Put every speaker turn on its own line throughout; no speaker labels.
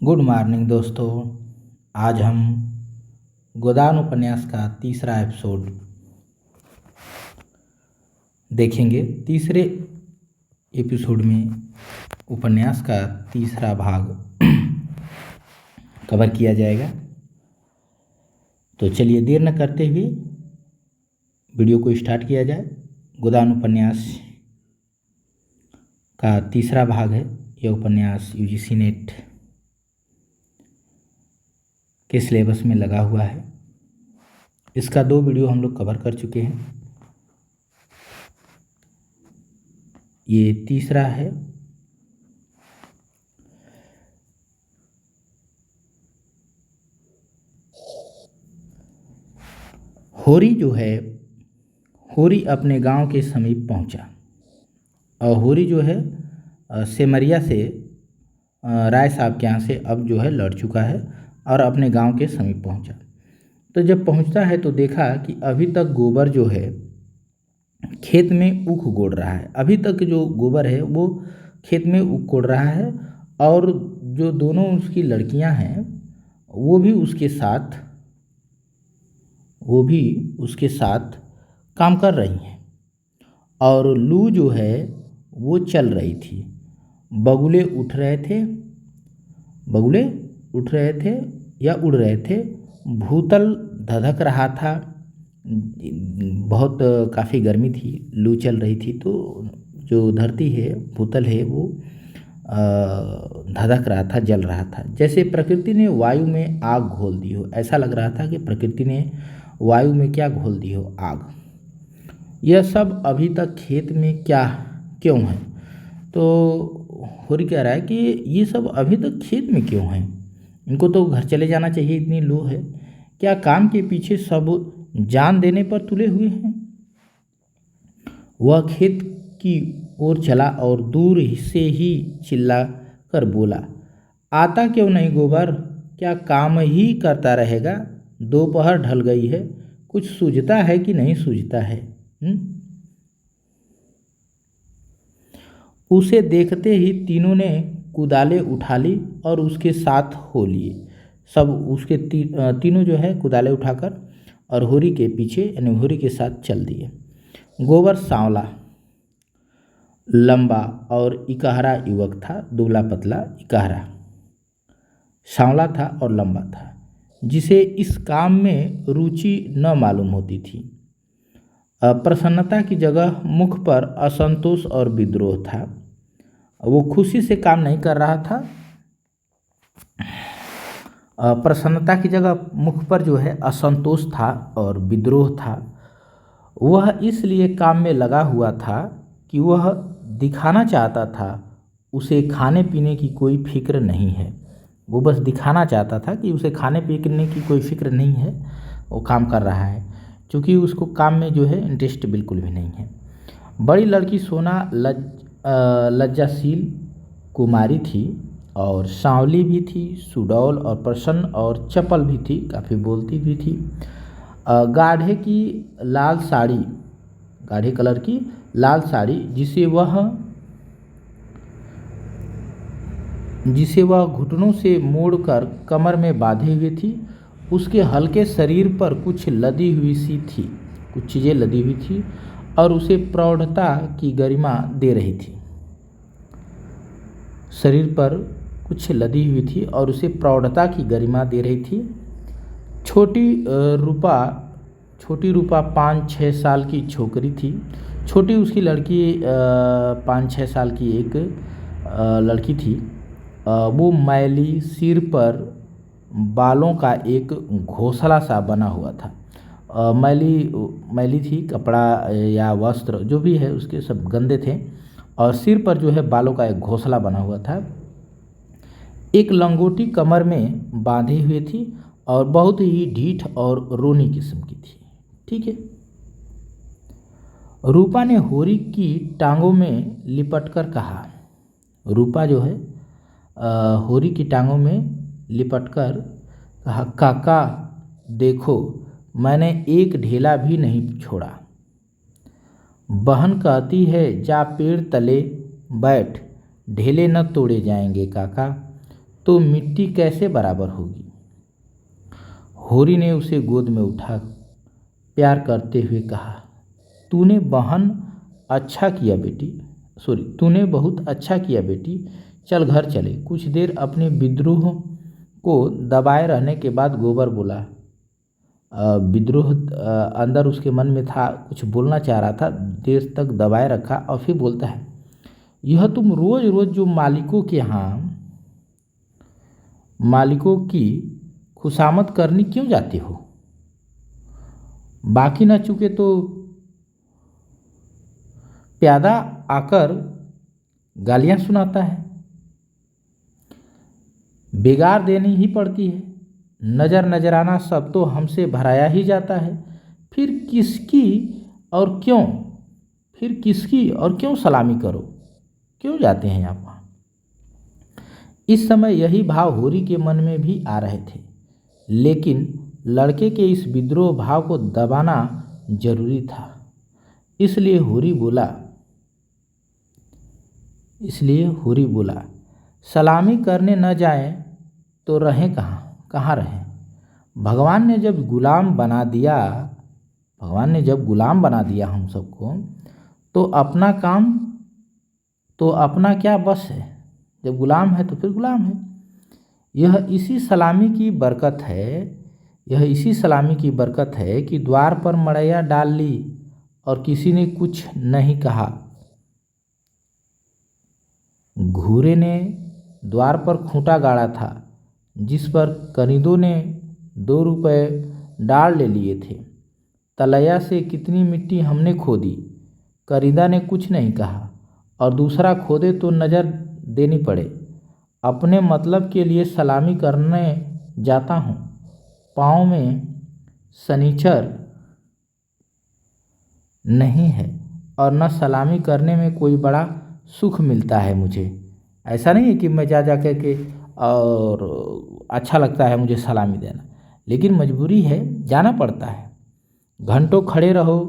Good morning दोस्तों। आज हम गोदान उपन्यास का तीसरा एपिसोड देखेंगे। तीसरे एपिसोड में उपन्यास का तीसरा भाग कवर किया जाएगा। तो चलिए देर न करते हुए वीडियो को स्टार्ट किया जाए। गोदान उपन्यास का तीसरा भाग है। यह उपन्यास यूजीसी नेट के सिलेबस में लगा हुआ है। इसका 2 वीडियो हम लोग कवर कर चुके हैं। ये तीसरा है। होरी जो है, होरी अपने गांव के समीप पहुंचा और होरी जो है सेमरिया से राय साहब के यहाँ से अब जो है लड़ चुका है और अपने गांव के समीप पहुंचा। तो जब पहुंचता है तो देखा कि अभी तक गोबर जो है खेत में ऊख गोड़ रहा है। अभी तक जो गोबर है वो खेत में ऊख गोड़ रहा है और जो दोनों उसकी लड़कियां हैं वो भी उसके साथ काम कर रही हैं। और लू जो है वो चल रही थी। बगुले उठ रहे थे या उड़ रहे थे। भूतल धधक रहा था। बहुत काफ़ी गर्मी थी, लू चल रही थी तो जो धरती है, भूतल है, वो धधक रहा था, जल रहा था, जैसे प्रकृति ने वायु में आग घोल दी हो। ऐसा लग रहा था कि प्रकृति ने वायु में क्या घोल दी हो, आग। यह सब अभी तक खेत में क्यों है? तो होरी कह रहा है कि ये सब अभी तक खेत में क्यों हैं? इनको तो घर चले जाना चाहिए, इतनी लू है। क्या काम के पीछे सब जान देने पर तुले हुए हैं? वह खेत की ओर चला और दूर से ही चिल्ला कर बोला, आता क्यों नहीं गोबर? क्या काम ही करता रहेगा? दोपहर ढल गई है, कुछ सूझता है कि नहीं सूझता है? उसे देखते ही तीनों ने कुदाले उठा ली और उसके साथ हो लिए। सब उसके तीनों जो है कुदाले उठाकर और होरी के पीछे यानी होरी के साथ चल दिए। गोबर सांवला, लंबा और इकहरा युवक था। दुबला पतला इकहरा, सांवला था और लंबा था, जिसे इस काम में रुचि न मालूम होती थी। प्रसन्नता की जगह मुख पर असंतोष और विद्रोह था। वो खुशी से काम नहीं कर रहा था। प्रसन्नता की जगह मुख पर जो है असंतोष था और विद्रोह था। वह इसलिए काम में लगा हुआ था कि वह दिखाना चाहता था उसे खाने पीने की कोई फिक्र नहीं है। वो बस दिखाना चाहता था कि उसे खाने पीने की कोई फिक्र नहीं है, वो काम कर रहा है, क्योंकि उसको काम में जो है इंटरेस्ट बिल्कुल भी नहीं है। बड़ी लड़की सोना लज्जाशील कुमारी थी और सांवली भी थी, सुडौल और प्रसन्न और चपल भी थी, काफ़ी बोलती भी थी। गाढ़े कलर की लाल साड़ी जिसे वह घुटनों से मोड़कर कमर में बांधे हुए थी। उसके हल्के शरीर पर कुछ चीज़ें लदी हुई थी और उसे प्रौढ़ता की गरिमा दे रही थी। शरीर पर कुछ लदी हुई थी और उसे प्रौढ़ता की गरिमा दे रही थी। छोटी रूपा 5-6 साल की छोकरी थी। छोटी उसकी लड़की 5-6 साल की एक लड़की थी। वो मैली, सिर पर बालों का एक घोंसला सा बना हुआ था। मैली थी, कपड़ा या वस्त्र जो भी है उसके सब गंदे थे और सिर पर जो है बालों का एक घोंसला बना हुआ था। एक लंगोटी कमर में बांधे हुए थी और बहुत ही ढीठ और रोनी किस्म की थी। ठीक है। रूपा ने होरी की टांगों में लिपटकर कहा, रूपा जो है होरी की टांगों में लिपटकर कहा, काका देखो, मैंने एक ढेला भी नहीं छोड़ा। बहन कहती है जा पेड़ तले बैठ, ढेले न तोड़े जाएंगे काका। तो मिट्टी कैसे बराबर होगी। होरी ने उसे गोद में उठा प्यार करते हुए कहा, तूने बहुत अच्छा किया बेटी। चल घर चले। कुछ देर अपने विद्रोह को दबाए रहने के बाद गोबर बोला। विद्रोह अंदर उसके मन में था, कुछ बोलना चाह रहा था, देर तक दबाए रखा और फिर बोलता है, यह तुम रोज रोज जो मालिकों की खुशामद करनी क्यों जाते हो। बाकी न चुके तो प्यादा आकर गालियां सुनाता है, बेगार देनी ही पड़ती है। नजराना सब तो हमसे भराया ही जाता है। फिर किसकी और क्यों सलामी करो, क्यों जाते हैं आप वहाँ। इस समय यही भाव होरी के मन में भी आ रहे थे, लेकिन लड़के के इस विद्रोह भाव को दबाना जरूरी था। इसलिए होरी बोला, सलामी करने न जाए तो रहें कहाँ रहें। भगवान ने जब गुलाम बना दिया हम सबको, तो अपना क्या बस है। जब गुलाम है तो फिर गुलाम है। यह इसी सलामी की बरकत है कि द्वार पर मड़ैया डाल ली और किसी ने कुछ नहीं कहा। घूरे ने द्वार पर खूंटा गाड़ा था, जिस पर कनीदों ने 2 रुपए डाल ले लिए थे। तलैया से कितनी मिट्टी हमने खोदी, करीदा ने कुछ नहीं कहा, और दूसरा खोदे तो नज़र देनी पड़े। अपने मतलब के लिए सलामी करने जाता हूँ। पाँव में सनीचर नहीं है और न सलामी करने में कोई बड़ा सुख मिलता है मुझे। ऐसा नहीं है कि मैं जा कर के और अच्छा लगता है मुझे सलामी देना, लेकिन मजबूरी है, जाना पड़ता है। घंटों खड़े रहो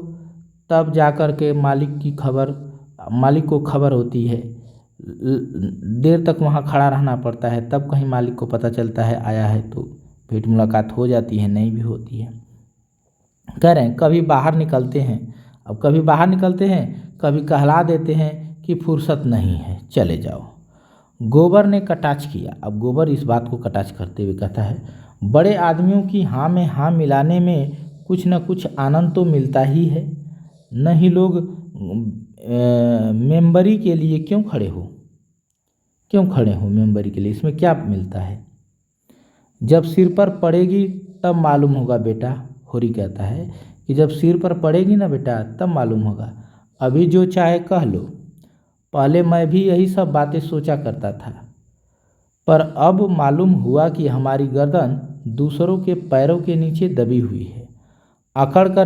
तब जा कर के मालिक को खबर होती है। देर तक वहाँ खड़ा रहना पड़ता है, तब कहीं मालिक को पता चलता है आया है, तो भेंट मुलाकात हो जाती है, नहीं भी होती है। कह रहे हैं कभी बाहर निकलते हैं, कभी कहला देते हैं कि फुर्सत नहीं है, चले जाओ। गोबर ने कटाक्ष किया। अब गोबर इस बात को कटाक्ष करते हुए कहता है, बड़े आदमियों की हाँ में हाँ मिलाने में कुछ न कुछ आनंद तो मिलता ही है। नहीं लोग मेंबरी के लिए क्यों खड़े हो मेंबरी के लिए, इसमें क्या मिलता है। जब सिर पर पड़ेगी तब मालूम होगा बेटा। होरी कहता है कि जब सिर पर पड़ेगी ना बेटा तब मालूम होगा, अभी जो चाहे कह लो। पहले मैं भी यही सब बातें सोचा करता था, पर अब मालूम हुआ कि हमारी गर्दन दूसरों के पैरों के नीचे दबी हुई है। अकड़कर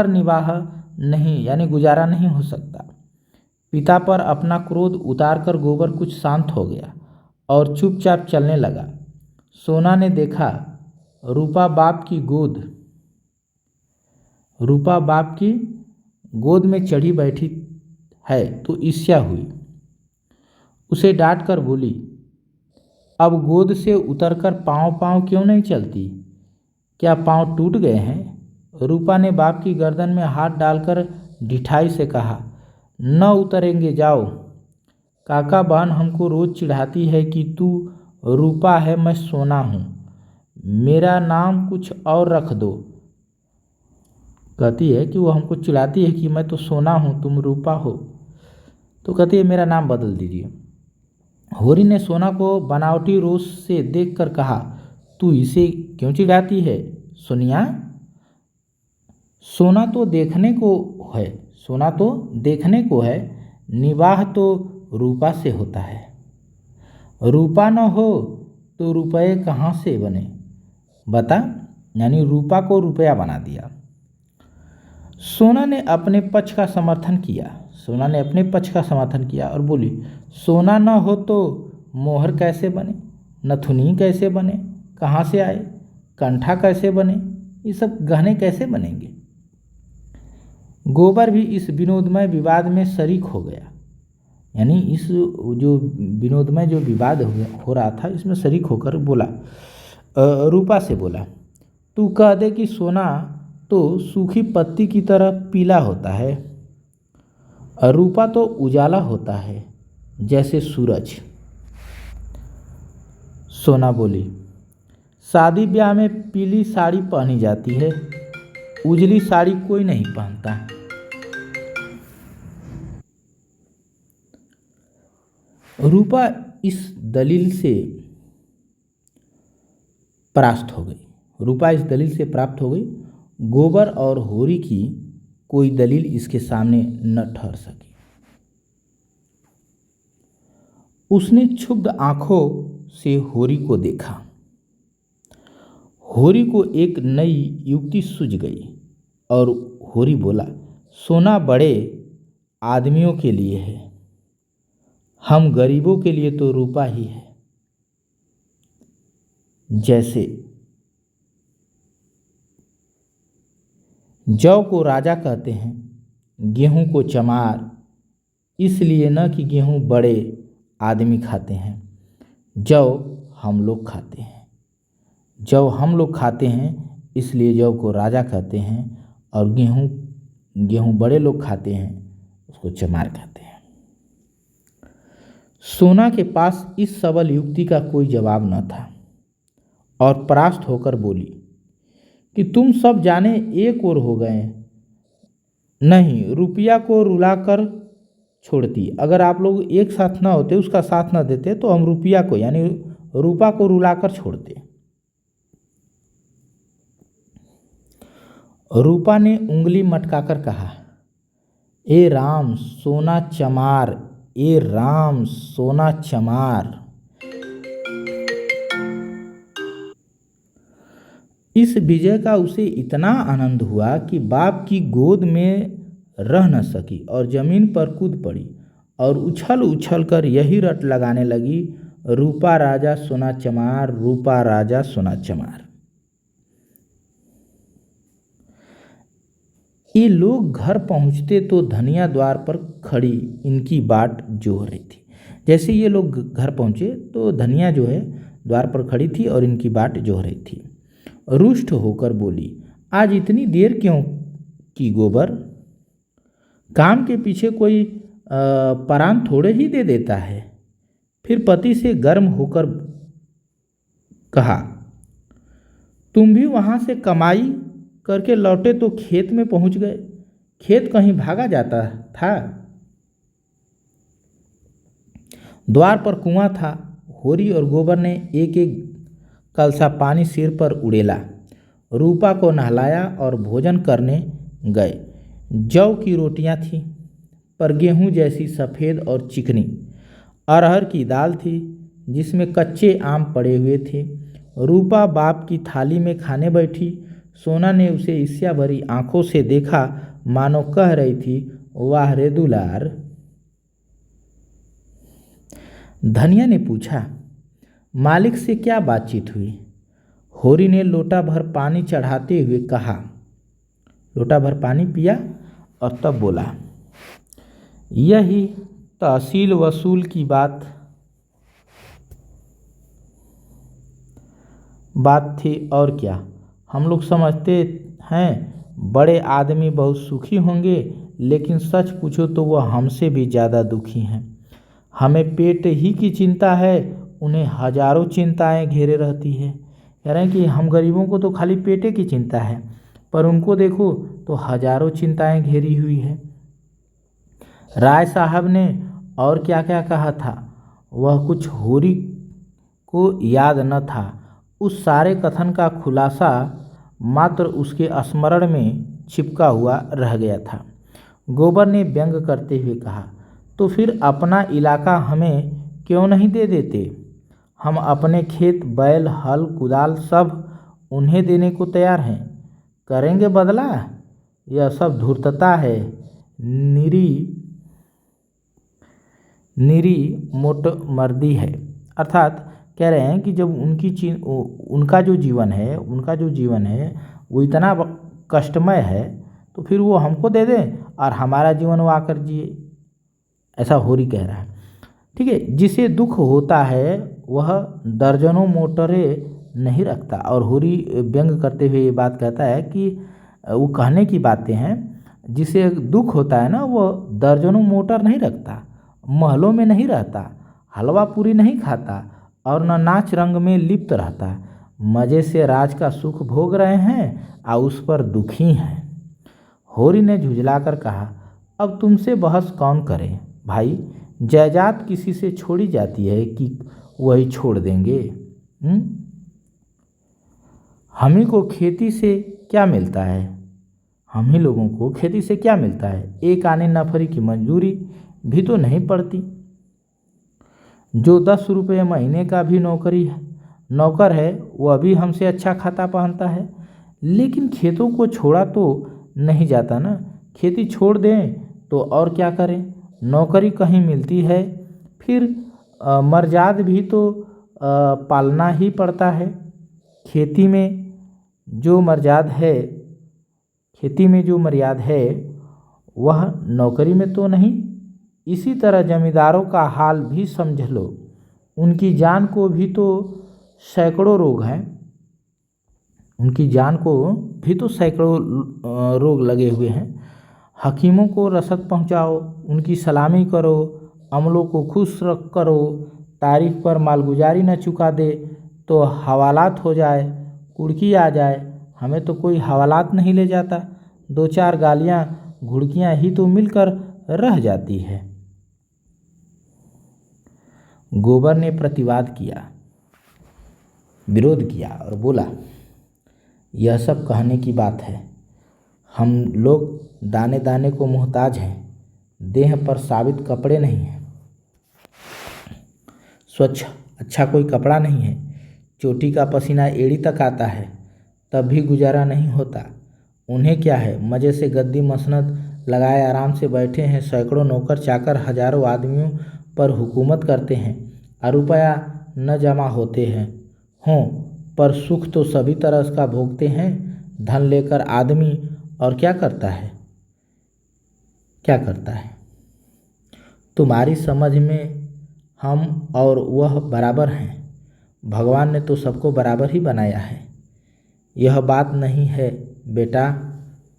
निवाह नहीं यानी गुजारा नहीं हो सकता। पिता पर अपना क्रोध उतारकर गोबर कुछ शांत हो गया और चुपचाप चलने लगा। सोना ने देखा रूपा बाप की गोद में चढ़ी बैठी है तो ईर्ष्या हुई। उसे डांट कर बोली, अब गोद से उतरकर पाँव क्यों नहीं चलती, क्या पाँव टूट गए हैं। रूपा ने बाप की गर्दन में हाथ डालकर ढिठाई से कहा, न उतरेंगे, जाओ। काका बहन हमको रोज चिढ़ाती है कि तू रूपा है, मैं सोना हूँ, मेरा नाम कुछ और रख दो। कहती है कि वो हमको चिढ़ाती है कि मैं तो सोना हूँ, तुम रूपा हो, तो कहती है मेरा नाम बदल दीजिए। होरी ने सोना को बनावटी रोष से देखकर कहा, तू इसे क्यों चिढ़ाती है सोनिया। सोना तो देखने को है, निवाह तो रूपा से होता है। रूपा न हो तो रुपये कहाँ से बने, बता। यानी रूपा को रुपया बना दिया। सोना ने अपने पक्ष का समर्थन किया और बोली, सोना न हो तो मोहर कैसे बने, नथुनी कैसे बने, कहाँ से आए, कंठा कैसे बने, ये सब गहने कैसे बनेंगे। गोबर भी इस विनोदमय विवाद में शरीक हो गया। यानी इस जो विनोदमय जो विवाद हो रहा था इसमें शरीक होकर बोला, रूपा से बोला, तू कह दे कि सोना तो सूखी पत्ती की तरह पीला होता है, रूपा तो उजाला होता है जैसे सूरज। सोना बोली, शादी ब्याह में पीली साड़ी पहनी जाती है, उजली साड़ी कोई नहीं पहनता। रूपा इस दलील से परास्त हो गई। रूपा इस दलील से प्राप्त हो गई। गोबर और होरी की कोई दलील इसके सामने न ठहर सकी। उसने क्षुब्ध आंखों से होरी को देखा। होरी को एक नई युक्ति सूझ गई और होरी बोला, सोना बड़े आदमियों के लिए है, हम गरीबों के लिए तो रूपा ही है। जैसे जौ को राजा कहते हैं, गेहूं को चमार, इसलिए न कि गेहूं बड़े आदमी खाते हैं, जौ हम लोग खाते हैं। जौ हम लोग खाते हैं इसलिए जौ को राजा कहते हैं, और गेहूं बड़े लोग खाते हैं, उसको चमार कहते हैं। सोना के पास इस सबल युक्ति का कोई जवाब न था और परास्त होकर बोली कि तुम सब जाने एक ओर हो गए। नहीं, रुपया को रुलाकर छोड़ती। अगर आप लोग एक साथ ना होते, उसका साथ ना देते, तो हम रुपया को यानी रूपा को रुलाकर छोड़ते। रूपा ने उंगली मटकाकर कहा, ए राम सोना चमार, ए राम सोना चमार। इस विजय का उसे इतना आनंद हुआ कि बाप की गोद में रह न सकी और जमीन पर कूद पड़ी और उछल उछल कर यही रट लगाने लगी, रूपा राजा सोना चमार, रूपा राजा सोना चमार। ये लोग घर पहुंचते तो धनिया द्वार पर खड़ी इनकी बाट जोह रही थी। जैसे ये लोग घर पहुंचे तो धनिया जो है द्वार पर खड़ी थी और इनकी बाट जोह रही थी। रुष्ट होकर बोली, आज इतनी देर क्यों की गोबर? काम के पीछे कोई परान थोड़े ही दे देता है। फिर पति से गर्म होकर कहा, तुम भी वहां से कमाई करके लौटे तो खेत में पहुंच गए। खेत कहीं भागा जाता था? द्वार पर कुआं था। होरी और गोबर ने एक एक कलसा पानी सिर पर उड़ेला, रूपा को नहलाया और भोजन करने गए। जौ की रोटियां थीं, पर गेहूं जैसी सफ़ेद और चिकनी। अरहर की दाल थी जिसमें कच्चे आम पड़े हुए थे। रूपा बाप की थाली में खाने बैठी। सोना ने उसे ईर्ष्या भरी आंखों से देखा, मानो कह रही थी, वाह रे दुलार। धनिया ने पूछा, मालिक से क्या बातचीत हुई? होरी ने लोटा भर पानी चढ़ाते हुए कहा। लोटा भर पानी पिया और तब बोला, यही तहसील वसूल की बात थी और क्या। हम लोग समझते हैं बड़े आदमी बहुत सुखी होंगे, लेकिन सच पूछो तो वह हमसे भी ज़्यादा दुखी हैं। हमें पेट ही की चिंता है, उन्हें हजारों चिंताएं घेरे रहती है। कह रहे हैं कि हम गरीबों को तो खाली पेटे की चिंता है, पर उनको देखो तो हजारों चिंताएं घेरी हुई है। राय साहब ने और क्या क्या कहा था वह कुछ होरी को याद न था। उस सारे कथन का खुलासा मात्र उसके स्मरण में छिपका हुआ रह गया था। गोबर ने व्यंग करते हुए कहा, तो फिर अपना इलाका हमें क्यों नहीं दे देते? हम अपने खेत, बैल, हल, कुदाल सब उन्हें देने को तैयार हैं। करेंगे बदला? यह सब धूर्तता है, निरी मोटमर्दी है। अर्थात कह रहे हैं कि जब उनका जो जीवन है वो इतना कष्टमय है, तो फिर वो हमको दे दें और हमारा जीवन वो आकर जिए। ऐसा होरी कह रहा है। ठीक है, जिसे दुख होता है वह दर्जनों मोटरें नहीं रखता। और होरी व्यंग करते हुए ये बात कहता है कि वो कहने की बातें हैं, जिसे दुख होता है ना वो दर्जनों मोटर नहीं रखता, महलों में नहीं रहता, हलवा पूरी नहीं खाता और न नाच रंग में लिप्त रहता। मज़े से राज का सुख भोग रहे हैं और उस पर दुखी हैं। होरी ने झुझलाकर कहा, अब तुमसे बहस कौन करे भाई, जायदाद किसी से छोड़ी जाती है कि वही छोड़ देंगे? हम ही को खेती से क्या मिलता है? हम ही लोगों को खेती से क्या मिलता है? एक आने नफरी की मजदूरी भी तो नहीं पड़ती। जो 10 रुपये महीने का भी नौकर है वह भी हमसे अच्छा खाता पहनता है। लेकिन खेतों को छोड़ा तो नहीं जाता ना, खेती छोड़ दें तो और क्या करें? नौकरी कहीं मिलती है, फिर मर्याद भी तो पालना ही पड़ता है। खेती में जो मर्याद है वह नौकरी में तो नहीं। इसी तरह जमींदारों का हाल भी समझ लो, उनकी जान को भी तो सैकड़ों रोग लगे हुए हैं। हकीमों को रसद पहुंचाओ, उनकी सलामी करो, अमलों को खुश करो, तारीख पर मालगुजारी न चुका दे तो हवालात हो जाए, कुड़की आ जाए। हमें तो कोई हवालात नहीं ले जाता, 2-4 गालियाँ घुड़कियाँ ही तो मिलकर रह जाती है। गोबर ने विरोध किया और बोला, यह सब कहने की बात है। हम लोग दाने दाने को मोहताज हैं, देह पर साबित कपड़े नहीं हैं, स्वच्छ अच्छा कोई कपड़ा नहीं है, चोटी का पसीना एड़ी तक आता है, तब भी गुजारा नहीं होता। उन्हें क्या है, मज़े से गद्दी मसनद लगाए आराम से बैठे हैं। सैकड़ों नौकर चाकर हजारों आदमियों पर हुकूमत करते हैं और रुपया न जमा होते हों पर सुख तो सभी तरह का भोगते हैं। धन लेकर आदमी और क्या करता है? तुम्हारी समझ में हम और वह बराबर हैं। भगवान ने तो सबको बराबर ही बनाया है। यह बात नहीं है बेटा,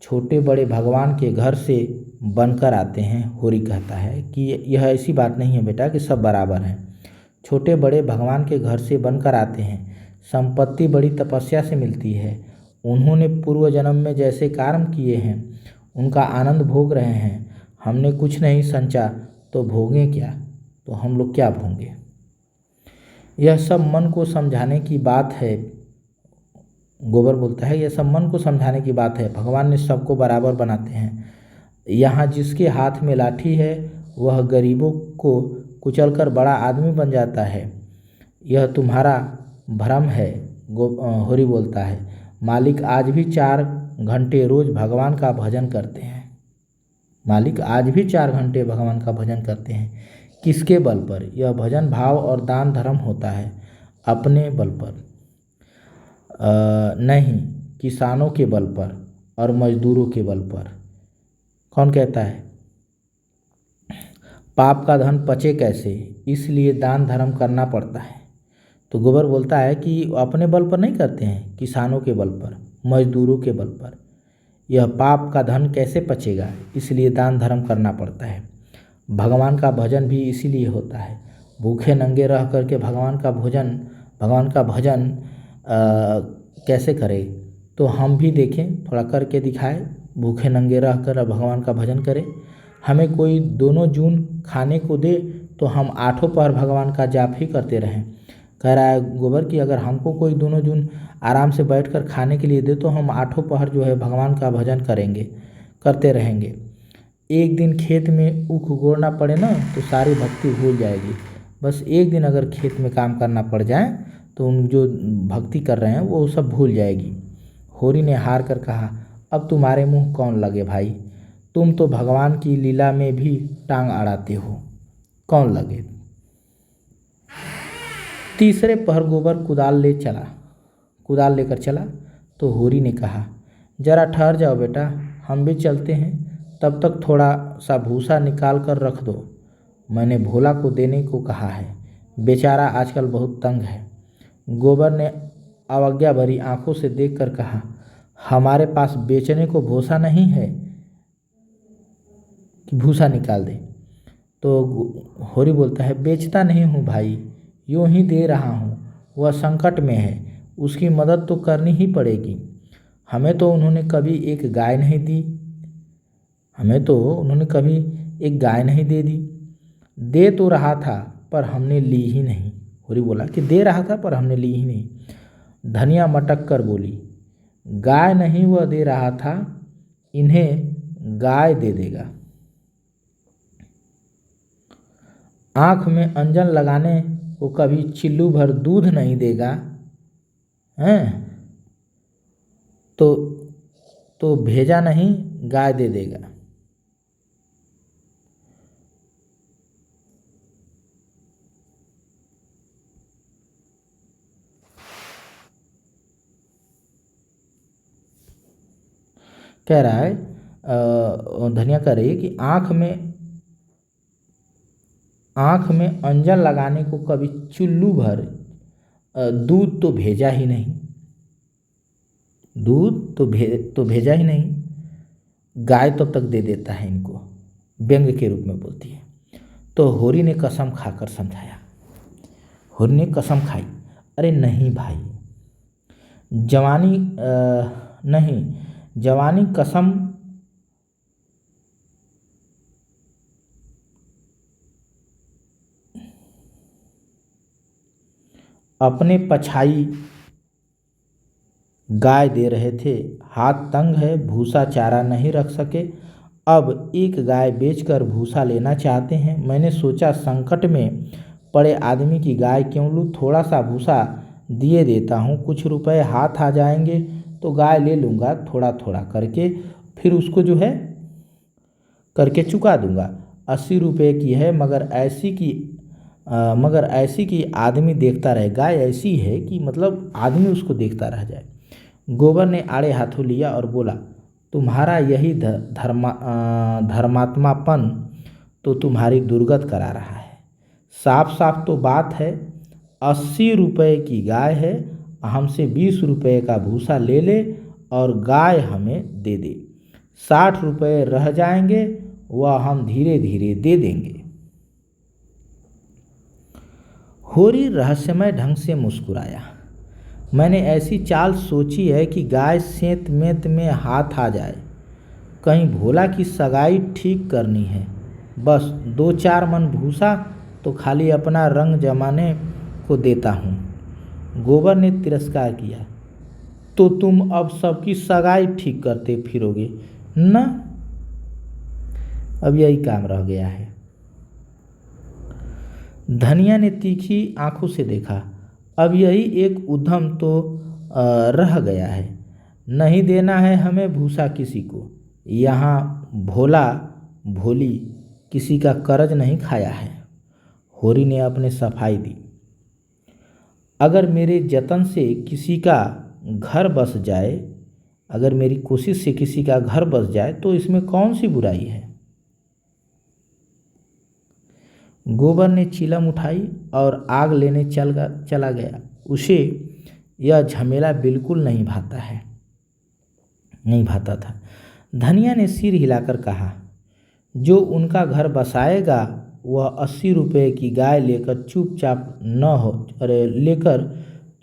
छोटे बड़े भगवान के घर से बनकर आते हैं। होरी कहता है कि यह ऐसी बात नहीं है बेटा कि सब बराबर हैं। छोटे बड़े भगवान के घर से बनकर आते हैं। संपत्ति बड़ी तपस्या से मिलती है। उन्होंने पूर्व जन्म में जैसे कर्म किए हैं उनका आनंद भोग रहे हैं। हमने कुछ नहीं संचा तो भोगें क्या? तो हम लोग क्या भोगें? यह सब मन को समझाने की बात है। गोबर बोलता है, यह सब मन को समझाने की बात है। भगवान ने सबको बराबर बनाते हैं। यहाँ जिसके हाथ में लाठी है वह गरीबों को कुचलकर बड़ा आदमी बन जाता है। यह तुम्हारा भ्रम है। होरी बोलता है, मालिक आज भी 4 घंटे रोज भगवान का भजन करते हैं। किसके बल पर? यह भजन भाव और दान धर्म होता है। अपने बल पर नहीं, किसानों के बल पर और मजदूरों के बल पर। कौन कहता है? पाप का धन पचे कैसे, इसलिए दान धर्म करना पड़ता है। तो गोबर बोलता है कि अपने बल पर नहीं करते हैं, किसानों के बल पर, मजदूरों के बल पर। यह पाप का धन कैसे पचेगा, इसलिए दान धर्म करना पड़ता है। भगवान का भजन भी इसीलिए होता है। भूखे नंगे रह करके भगवान का भजन कैसे करें? तो हम भी देखें, थोड़ा करके दिखाए। भूखे नंगे रह कर भगवान का भजन करें। हमें कोई 2 जून खाने को दे तो हम 8 पहर भगवान का जाप ही करते रहें। कह रहा है गोबर कि अगर हमको कोई 2 जून आराम से बैठकर खाने के लिए दे तो हम 8 पहर जो है भगवान का भजन करते रहेंगे। एक दिन खेत में ऊख गोड़ना पड़े ना तो सारी भक्ति भूल जाएगी। बस एक दिन अगर खेत में काम करना पड़ जाए तो उन जो भक्ति कर रहे हैं वो सब भूल जाएगी। होरी ने हार कर कहा, अब तुम्हारे मुँह कौन लगे भाई? तुम तो भगवान की लीला में भी टांग अड़ाते हो। कौन लगे? तीसरे पहर गोबर कुदाल लेकर चला तो होरी ने कहा, जरा ठहर जाओ बेटा, हम भी चलते हैं। तब तक थोड़ा सा भूसा निकाल कर रख दो। मैंने भोला को देने को कहा है, बेचारा आजकल बहुत तंग है। गोबर ने अवज्ञा भरी आंखों से देखकर कहा, हमारे पास बेचने को भूसा नहीं है कि भूसा निकाल दे। तो होरी बोलता है, बेचता नहीं हूँ भाई, यूँ ही दे रहा हूँ। वह संकट में है, उसकी मदद तो करनी ही पड़ेगी। हमें तो उन्होंने कभी एक गाय नहीं दी, एक गाय नहीं दे दी। दे तो रहा था पर हमने ली ही नहीं। होरी बोला कि दे रहा था पर हमने ली ही नहीं। धनिया मटक कर बोली, गाय नहीं वह दे रहा था, इन्हें गाय दे देगा। आँख में अंजन लगाने को कभी चिल्लू भर दूध नहीं देगा, हैं? तो भेजा नहीं, गाय दे देगा। कह रहा है, धनिया कह रही है कि आँख में अंजन लगाने को कभी चुल्लू भर दूध तो भेजा ही नहीं, भेजा ही नहीं। गाय तब तक दे देता है इनको, व्यंग के रूप में बोलती है। तो होरी ने कसम खाकर समझाया। होरी ने कसम खाई, अरे नहीं भाई, जवानी कसम अपने पछाई गाय दे रहे थे, हाथ तंग है, भूसा चारा नहीं रख सके, अब एक गाय बेचकर भूसा लेना चाहते हैं। मैंने सोचा संकट में पड़े आदमी की गाय क्यों लूँ, थोड़ा सा भूसा दिए देता हूँ, कुछ रुपए हाथ आ जाएंगे तो गाय ले लूँगा थोड़ा थोड़ा करके, फिर उसको जो है करके चुका दूँगा। 80 रुपये की है, मगर ऐसी कि आदमी देखता रहे। गाय ऐसी है कि मतलब आदमी उसको देखता रह जाए। गोबर ने आड़े हाथों लिया और बोला, तुम्हारा यही धर्मात्मापन तो तुम्हारी दुर्गत करा रहा है। साफ साफ तो बात है, 80 रुपये की गाय है, हमसे 20 रुपये का भूसा ले ले और गाय हमें दे दे। 60 रुपये रह जाएंगे, वह हम धीरे धीरे दे देंगे। होरी रहस्यमय ढंग से मुस्कुराया। मैंने ऐसी चाल सोची है कि गाय सेंत मेंत में हाथ आ जाए। कहीं भोला की सगाई ठीक करनी है, बस 2-4 मन भूसा तो खाली अपना रंग जमाने को देता हूँ। गोबर ने तिरस्कार किया, तो तुम अब सबकी सगाई ठीक करते फिरोगे न? अब यही काम रह गया है। धनिया ने तीखी आंखों से देखा, अब यही एक उद्यम तो रह गया है। नहीं देना है हमें भूसा किसी को, यहाँ भोला भोली किसी का कर्ज नहीं खाया है। होरी ने अपने सफाई दी, अगर मेरे जतन से किसी का घर बस जाए, अगर मेरी कोशिश से किसी का घर बस जाए तो इसमें कौन सी बुराई है। गोबर ने चिलम उठाई और आग लेने चला गया। उसे यह झमेला बिल्कुल नहीं भाता था। धनिया ने सिर हिलाकर कहा, जो उनका घर बसाएगा वह 80 रुपये की गाय लेकर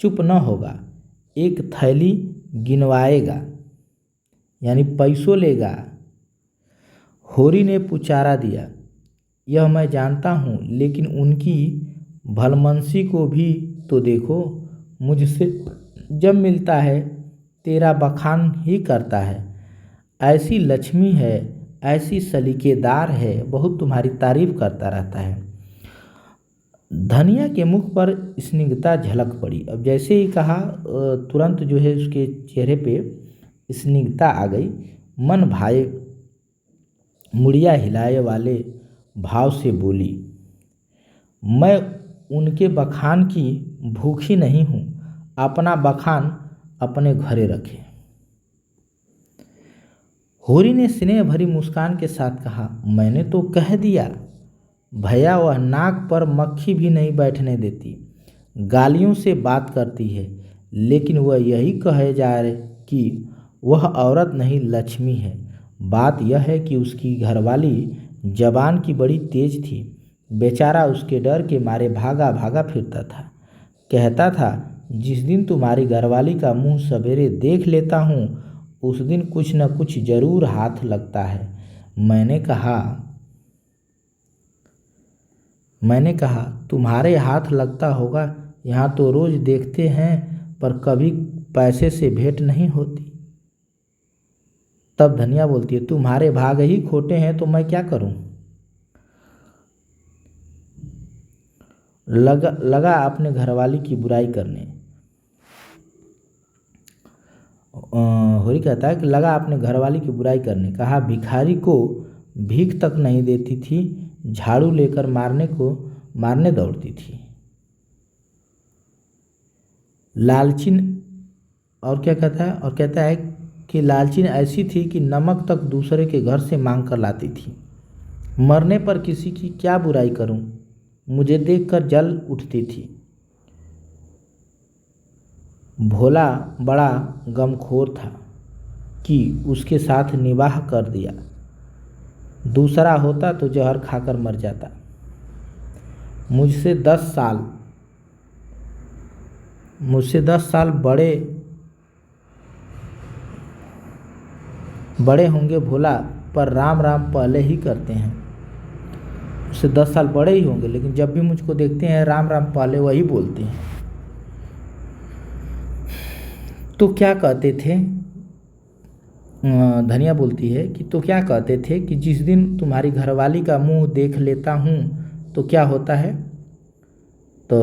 चुप न होगा, एक थैली गिनवाएगा, यानी पैसों लेगा। होरी ने पुचारा दिया, यह मैं जानता हूँ, लेकिन उनकी भलमनसी को भी तो देखो। मुझसे जब मिलता है तेरा बखान ही करता है। ऐसी लक्ष्मी है, ऐसी सलीकेदार है, बहुत तुम्हारी तारीफ करता रहता है। धनिया के मुख पर स्निग्धता झलक पड़ी। अब जैसे ही कहा तुरंत जो है उसके चेहरे पे स्निग्धता आ गई। मन भाए मुड़िया हिलाए वाले भाव से बोली, मैं उनके बखान की भूखी नहीं हूँ, अपना बखान अपने घरे रखे। होरी ने स्नेह भरी मुस्कान के साथ कहा, मैंने तो कह दिया, भैया वह नाक पर मक्खी भी नहीं बैठने देती, गालियों से बात करती है, लेकिन वह यही कहे जा रहे कि वह औरत नहीं लक्ष्मी है। बात यह है कि उसकी घरवाली जबान की बड़ी तेज थी। बेचारा उसके डर के मारे भागा भागा फिरता था। कहता था, जिस दिन तुम्हारी घरवाली का मुंह सवेरे देख लेता हूँ उस दिन कुछ न कुछ जरूर हाथ लगता है। मैंने कहा तुम्हारे हाथ लगता होगा, यहाँ तो रोज देखते हैं पर कभी पैसे से भेंट नहीं होती। तब धनिया बोलती है, तुम्हारे भाग ही खोटे हैं तो मैं क्या करूं। लगा अपने घरवाली की बुराई करने। होरी कहता है कि लगा अपने घरवाली की बुराई करने। कहा, भिखारी को भीख तक नहीं देती थी, झाड़ू लेकर मारने दौड़ती थी। लालचिन और क्या कहता है, और कहता है कि लालचिन ऐसी थी कि नमक तक दूसरे के घर से मांग कर लाती थी। मरने पर किसी की क्या बुराई करूं, मुझे देखकर जल उठती थी। भोला बड़ा गमखोर था कि उसके साथ निवाह कर दिया। दूसरा होता तो जहर खाकर मर जाता। मुझसे 10 साल बड़े होंगे भोला, पर राम राम पहले ही करते हैं। उससे 10 साल बड़े ही होंगे, लेकिन जब भी मुझको देखते हैं राम राम पहले वही बोलते हैं। तो क्या कहते थे, धनिया बोलती है कि तो क्या कहते थे कि जिस दिन तुम्हारी घरवाली का मुंह देख लेता हूँ तो क्या होता है। तो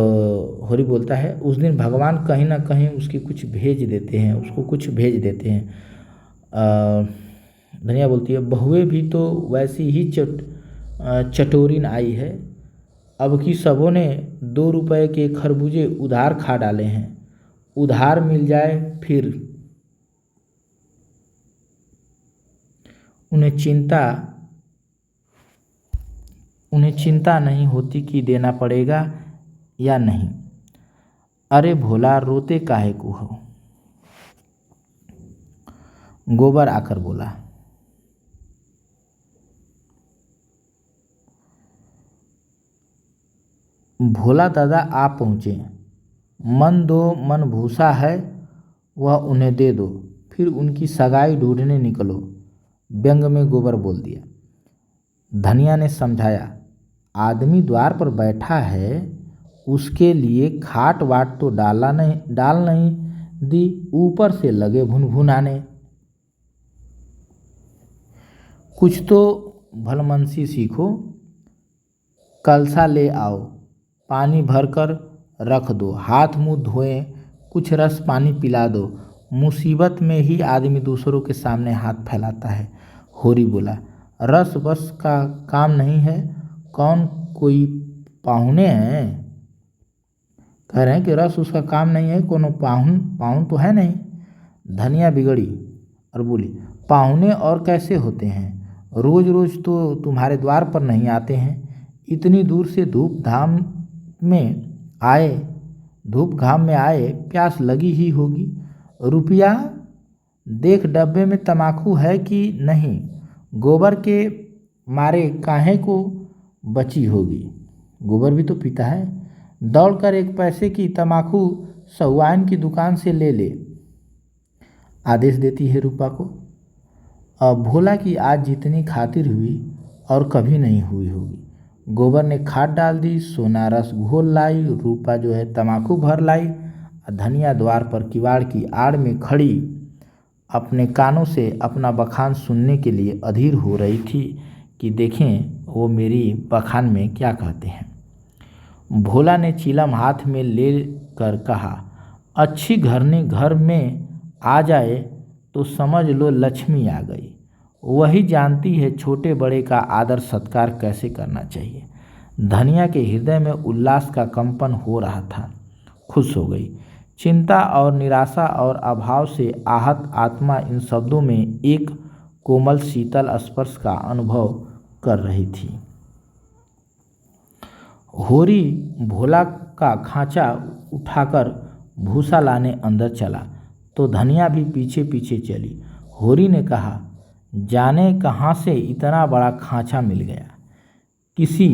होरी बोलता है, उस दिन भगवान कहीं ना कहीं उसको कुछ भेज देते हैं। धनिया बोलती है, बहुएं भी तो वैसी ही चटोरीन आई है। अब की सबों ने 2 रुपए के खरबूजे उधार खा डाले हैं। उधार मिल जाए फिर उन्हें चिंता नहीं होती कि देना पड़ेगा या नहीं। अरे भोला, रोते काहे को हो। गोबर आकर बोला। भोला दादा आप पहुँचे। मन दो मन भूसा है, वह उन्हें दे दो, फिर उनकी सगाई ढूंढने निकलो। व्यंग में गोबर बोल दिया। धनिया ने समझाया, आदमी द्वार पर बैठा है, उसके लिए खाट वाट तो डाल नहीं दी, ऊपर से लगे भुनभुनाने। कुछ तो भलमनसी सीखो। कलसा ले आओ, पानी भरकर रख दो, हाथ मुंह धोएं, कुछ रस पानी पिला दो। मुसीबत में ही आदमी दूसरों के सामने हाथ फैलाता है। होरी बोला, रस बस का काम नहीं है। कौन कोई पाहुने हैं? कह रहे हैं कि रस उसका काम नहीं है, कोनो पाहुन तो है नहीं। धनिया बिगड़ी और बोली, पाहुने और कैसे होते हैं, रोज रोज तो तुम्हारे द्वार पर नहीं आते हैं। इतनी दूर से धूप घाम में आए, प्यास लगी ही होगी। रुपया देख, डब्बे में तमाकू है कि नहीं, गोबर के मारे काहे को बची होगी। गोबर भी तो पीता है। दौड़कर 1 पैसे की तमाकू सहुआइन की दुकान से ले ले, आदेश देती है रूपा को। अब भोला की आज जितनी खातिर हुई और कभी नहीं हुई होगी। गोबर ने खाद डाल दी, सोना रस घोल लाई, रूपा जो है तमाकू भर लाई। धनिया द्वार पर किवाड़ की आड़ में खड़ी अपने कानों से अपना बखान सुनने के लिए अधीर हो रही थी कि देखें वो मेरी बखान में क्या कहते हैं। भोला ने चीलम हाथ में ले कर कहा, अच्छी घरनी घर में आ जाए तो समझ लो लक्ष्मी आ गई। वही जानती है छोटे बड़े का आदर सत्कार कैसे करना चाहिए। धनिया के हृदय में उल्लास का कंपन हो रहा था। खुश हो गई। चिंता और निराशा और अभाव से आहत आत्मा इन शब्दों में एक कोमल शीतल स्पर्श का अनुभव कर रही थी। होरी भोला का खांचा उठाकर भूसा लाने अंदर चला तो धनिया भी पीछे पीछे चली। होरी ने कहा, जाने कहाँ से इतना बड़ा खांचा मिल गया, किसी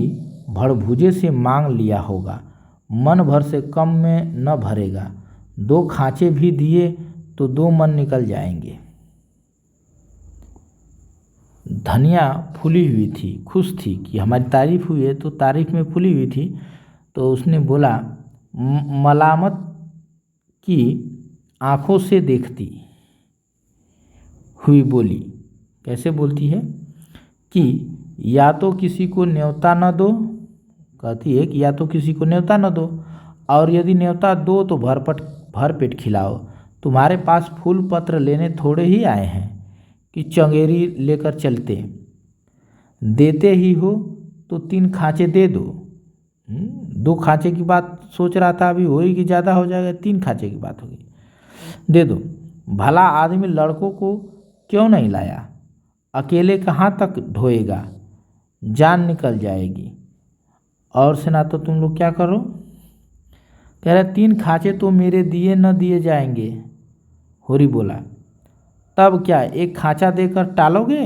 भड़भूजे से मांग लिया होगा, मन भर से कम में न भरेगा। 2 खांचे भी दिए तो 2 मन निकल जाएंगे। धनिया फूली हुई थी, खुश थी कि हमारी तारीफ हुई है, तो तारीफ में फूली हुई थी। तो उसने बोला, मलामत की आंखों से देखती हुई बोली, कैसे बोलती है कि या तो किसी को न्योता न दो, कहती है कि या तो किसी को न्योता न दो, और यदि न्योता दो तो भर पेट खिलाओ। तुम्हारे पास फूल पत्र लेने थोड़े ही आए हैं कि चंगेरी लेकर चलते। देते ही हो तो 3 खांचे दे दो। 2 खांचे की बात सोच रहा था, अभी होरी की ज़्यादा हो जाएगा, 3 खांचे की बात होगी, दे दो। भला आदमी लड़कों को क्यों नहीं लाया, अकेले कहाँ तक ढोएगा, जान निकल जाएगी। और सेना तो तुम लोग क्या करो, कह रहे 3 खांचे तो मेरे दिए न दिए जाएंगे। होरी बोला, तब क्या 1 खांचा देकर टालोगे?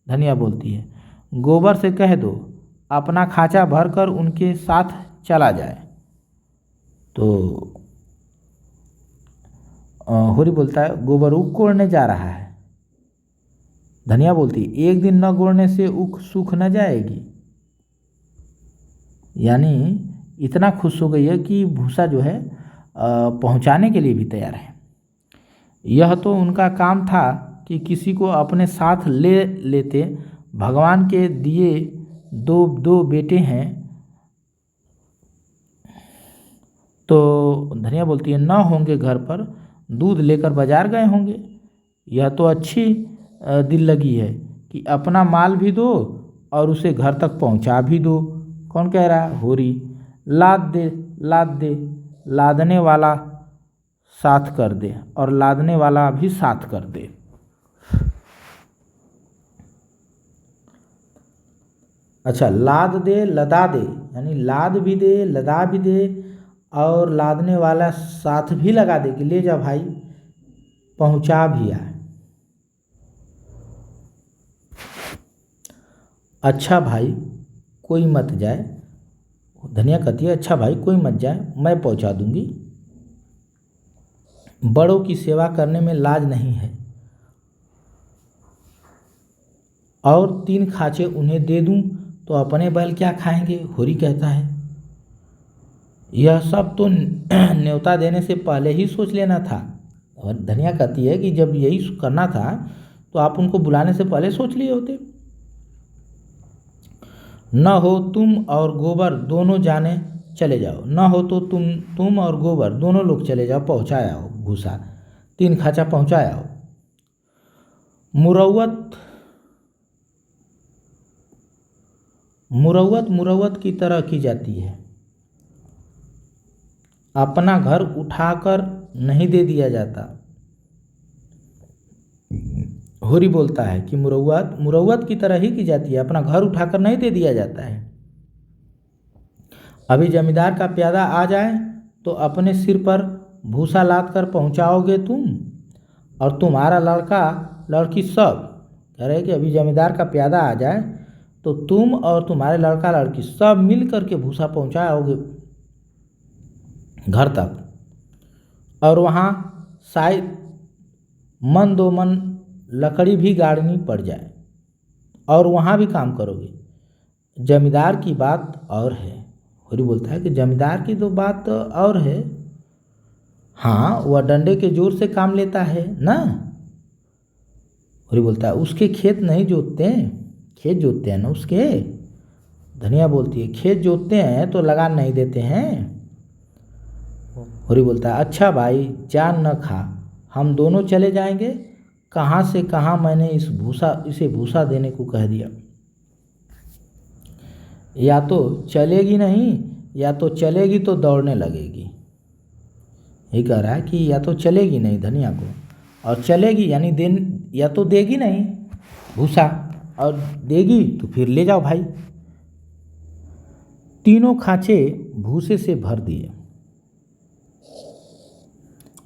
धनिया बोलती है, गोबर से कह दो अपना खांचा भरकर उनके साथ चला जाए। तो होरी बोलता है, गोबर ऊख कोड़ने जा रहा है। धनिया बोलती, 1 दिन न गोड़ने से ऊख सूख न जाएगी। यानी इतना खुश हो गई है कि भूसा जो है पहुंचाने के लिए भी तैयार है। यह तो उनका काम था कि किसी को अपने साथ ले लेते। भगवान के दिए 2 बेटे हैं। तो धनिया बोलती है, न होंगे घर पर, दूध लेकर बाजार गए होंगे। यह तो अच्छी दिल लगी है कि अपना माल भी दो और उसे घर तक पहुंचा भी दो। कौन कह रहा है? होरी। लाद दे, लाद दे, लादने वाला साथ कर दे और लादने वाला भी साथ कर दे। अच्छा, लाद दे, लदा दे, यानी लाद भी दे, लदा भी दे और लादने वाला साथ भी लगा दे कि ले जा भाई, पहुंचा भी आए। अच्छा भाई कोई मत जाए। धनिया कहती है, अच्छा भाई कोई मत जाए, मैं पहुंचा दूंगी। बड़ों की सेवा करने में लाज नहीं है। और 3 खांचे उन्हें दे दूं तो अपने बैल क्या खाएंगे? होरी कहता है। यह सब तो न्योता देने से पहले ही सोच लेना था। और धनिया कहती है कि जब यही करना था तो आप उनको बुलाने से पहले सोच लिए होते। न हो तुम और गोबर दोनों जाने चले जाओ, न हो तो तुम और गोबर दोनों लोग चले जाओ, पहुँचाया हो भूसा, 3 खांचा पहुँचाया हो। मुरौवत की तरह की जाती है। अपना घर उठाकर नहीं दे दिया जाता। होरी बोलता है कि मुरौवत की तरह ही की जाती है, अपना घर उठाकर नहीं दे दिया जाता है। अभी जमींदार का प्यादा आ जाए तो अपने सिर पर भूसा लाद कर पहुँचाओगे तुम और तुम्हारा लड़का लड़की सब। कह रहे कि अभी जमींदार का प्यादा आ जाए तो तुम और तुम्हारे लड़का लड़की सब मिल करके भूसा पहुँचाओगे घर तक, और वहाँ शायद मन 2 मन लकड़ी भी गाड़नी पड़ जाए और वहाँ भी काम करोगे। जमींदार की बात और है। होरी बोलता है कि जमींदार की तो बात और है। हाँ, वह डंडे के जोर से काम लेता है ना। होरी बोलता है, उसके खेत नहीं जोतते हैं, खेत जोतते हैं ना उसके। धनिया बोलती है, खेत जोतते हैं तो लगान नहीं देते हैं। होरी बोलता है, अच्छा भाई जान न खा, हम दोनों चले जाएंगे। कहाँ से कहाँ मैंने इसे भूसा देने को कह दिया। या तो चलेगी नहीं, या तो चलेगी तो दौड़ने लगेगी। यही कह रहा है कि या तो चलेगी नहीं धनिया को, और चलेगी यानी या तो देगी नहीं भूसा, और देगी तो फिर ले जाओ भाई। तीनों खांचे भूसे से भर दिए।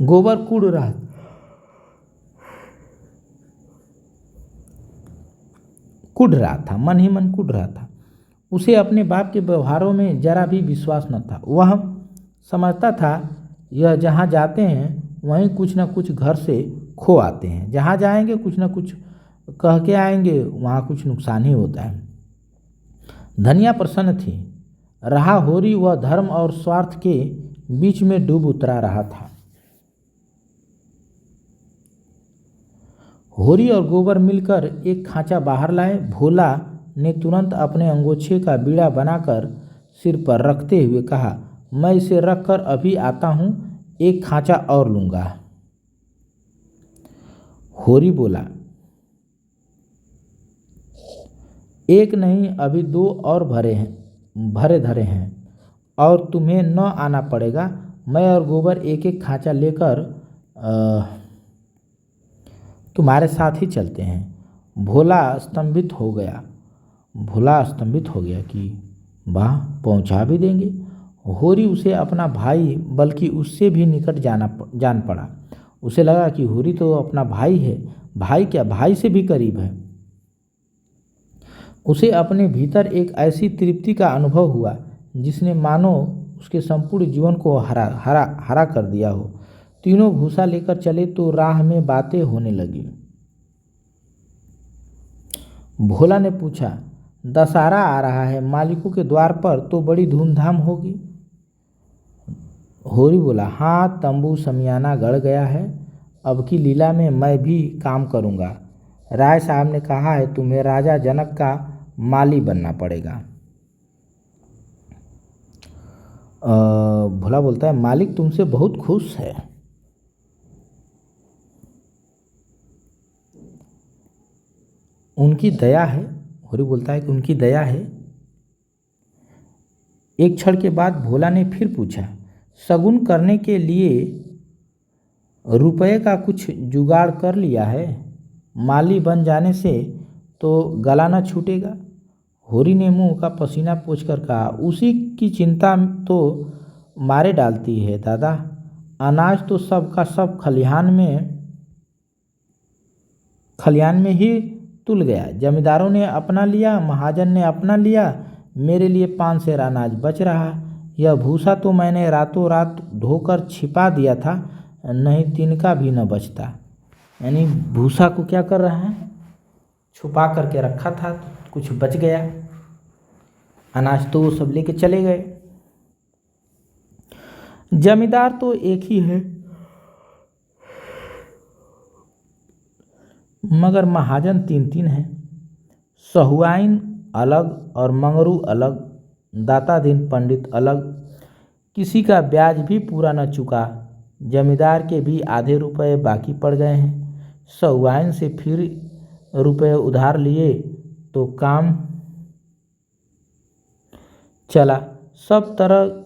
गोबर कुढ़ रहा था, मन ही मन कुढ़ रहा था। उसे अपने बाप के व्यवहारों में जरा भी विश्वास न था। वह समझता था यह जहाँ जाते हैं वहीं कुछ न कुछ घर से खो आते हैं, जहाँ जाएंगे कुछ न कुछ कह के आएंगे, वहाँ कुछ नुकसान ही होता है। धनिया प्रसन्न थी। रहा होरी वह धर्म और स्वार्थ के बीच में डूब उतरा रहा था। होरी और गोबर मिलकर एक खांचा बाहर लाए। भोला ने तुरंत अपने अंगोछे का बीड़ा बनाकर सिर पर रखते हुए कहा, मैं इसे रखकर अभी आता हूँ, एक खांचा और लूँगा। होरी बोला, एक नहीं अभी 2 और भरे धरे हैं और तुम्हें न आना पड़ेगा। मैं और गोबर एक एक खांचा लेकर तुम्हारे साथ ही चलते हैं। भोला स्तंभित हो गया कि वाह, पहुंचा भी देंगे। होरी उसे अपना भाई बल्कि उससे भी निकट जान पड़ा। उसे लगा कि होरी तो अपना भाई है, भाई क्या भाई से भी करीब है। उसे अपने भीतर एक ऐसी तृप्ति का अनुभव हुआ जिसने मानो उसके संपूर्ण जीवन को हरा कर दिया हो। तीनों भूसा लेकर चले तो राह में बातें होने लगी। भोला ने पूछा, दशहरा आ रहा है, मालिकों के द्वार पर तो बड़ी धूमधाम होगी। होरी बोला, हाँ, तंबू समियाना गड़ गया है, अब की लीला में मैं भी काम करूँगा। राय साहब ने कहा है तुम्हें राजा जनक का माली बनना पड़ेगा। भोला बोलता है, मालिक तुमसे बहुत खुश है। उनकी दया है। होरी बोलता है कि उनकी दया है। एक क्षण के बाद भोला ने फिर पूछा, शगुन करने के लिए रुपये का कुछ जुगाड़ कर लिया है? माली बन जाने से तो गला न छूटेगा। होरी ने मुंह का पसीना पोंछकर कहा, उसी की चिंता तो मारे डालती है दादा। अनाज तो सब का सब खलिहान में ही तुल गया। जमींदारों ने अपना लिया, महाजन ने अपना लिया, मेरे लिए 5 सेर अनाज बच रहा। यह भूसा तो मैंने रातों रात धोकर छिपा दिया था, नहीं तिनका भी न बचता। यानी भूसा को क्या कर रहा है, छुपा करके रखा था, तो कुछ बच गया। अनाज तो वो सब लेके चले गए। जमींदार तो एक ही है, मगर महाजन 3-3 हैं। सहुआइन अलग और मंगरू अलग, दातादीन पंडित अलग। किसी का ब्याज भी पूरा न चुका। जमींदार के भी आधे रुपए बाकी पड़ गए हैं। सहुआइन से फिर रुपए उधार लिए तो काम चला। सब तरह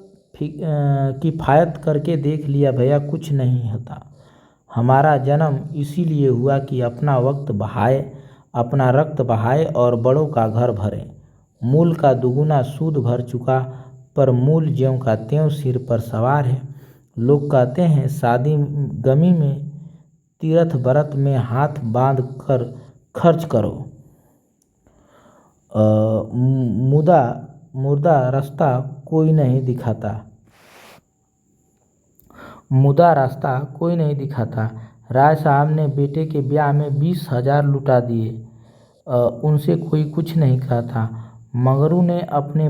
किफ़ायत करके देख लिया भैया, कुछ नहीं होता। हमारा जन्म इसीलिए हुआ कि अपना वक्त बहाए, अपना रक्त बहाए और बड़ों का घर भरे। मूल का दुगुना सूद भर चुका, पर मूल ज्यों का त्यों सिर पर सवार है। लोग कहते हैं शादी गमी में, तीर्थ व्रत में हाथ बांध कर खर्च करो, मुर्दा रास्ता कोई नहीं दिखाता। राय साहब ने बेटे के ब्याह में 20,000 लुटा दिए। उनसे कोई कुछ नहीं कहता। मंगरू ने अपने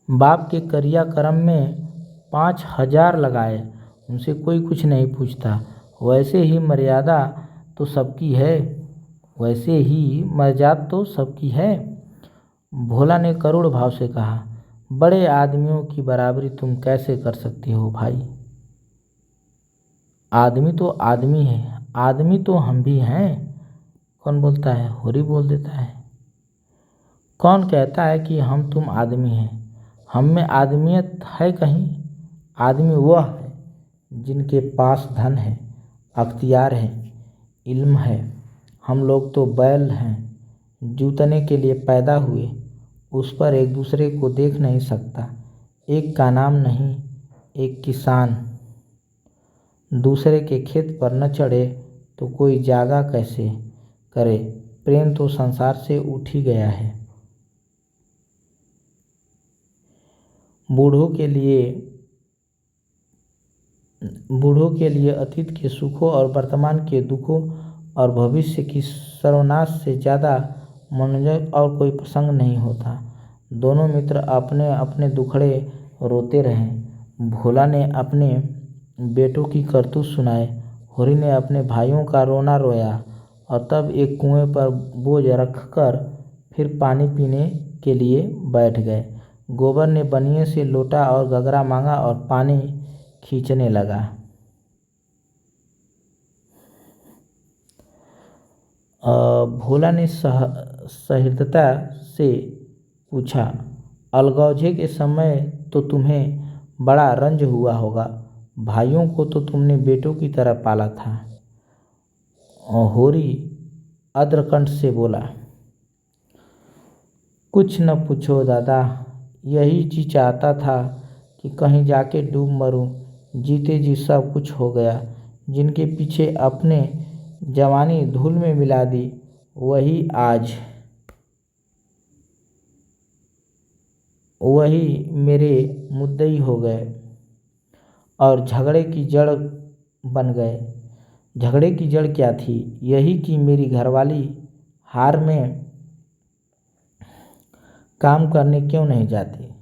बाप के क्रियाक्रम में 5,000 लगाए, उनसे कोई कुछ नहीं पूछता। वैसे ही मर्यादा तो सबकी है। भोला ने करुण भाव से कहा, बड़े आदमियों की बराबरी तुम कैसे कर सकते हो भाई? आदमी तो आदमी है, आदमी तो हम भी हैं। कौन बोलता है? होरी बोल देता है। कौन कहता है कि हम तुम आदमी हैं? हम में आदमियत है कहीं? आदमी वह है जिनके पास धन है, अख्तियार है, इल्म है। हम लोग तो बैल हैं, जूतने के लिए पैदा हुए, उस पर एक दूसरे को देख नहीं सकता। एक का नाम नहीं, एक किसान दूसरे के खेत पर न चढ़े तो कोई जागा कैसे करे। प्रेम तो संसार से उठ ही गया है। बूढ़ों के लिए अतीत के सुखों और वर्तमान के दुखों और भविष्य की सर्वनाश से ज़्यादा मनोरंजक और कोई प्रसंग नहीं होता। दोनों मित्र अपने अपने दुखड़े रोते रहे। भोला ने अपने बेटों की करतूत सुनाए, होरी ने अपने भाइयों का रोना रोया और तब एक कुएं पर बोझ रखकर फिर पानी पीने के लिए बैठ गए। गोबर ने बनिए से लोटा और गगरा मांगा और पानी खींचने लगा। भोला ने सहृदयता से पूछा, अलगौजे के समय तो तुम्हें बड़ा रंज हुआ होगा। भाइयों को तो तुमने बेटों की तरह पाला था। होरी अद्रकंठ से बोला, कुछ न पूछो दादा, यही जी चाहता था कि कहीं जाके डूब मरूं। जीते जी सब कुछ हो गया। जिनके पीछे अपने जवानी धूल में मिला दी, वही मेरे मुद्दई हो गए और झगड़े की जड़ बन गए। झगड़े की जड़ क्या थी? यही कि मेरी घरवाली हार में काम करने क्यों नहीं जाती।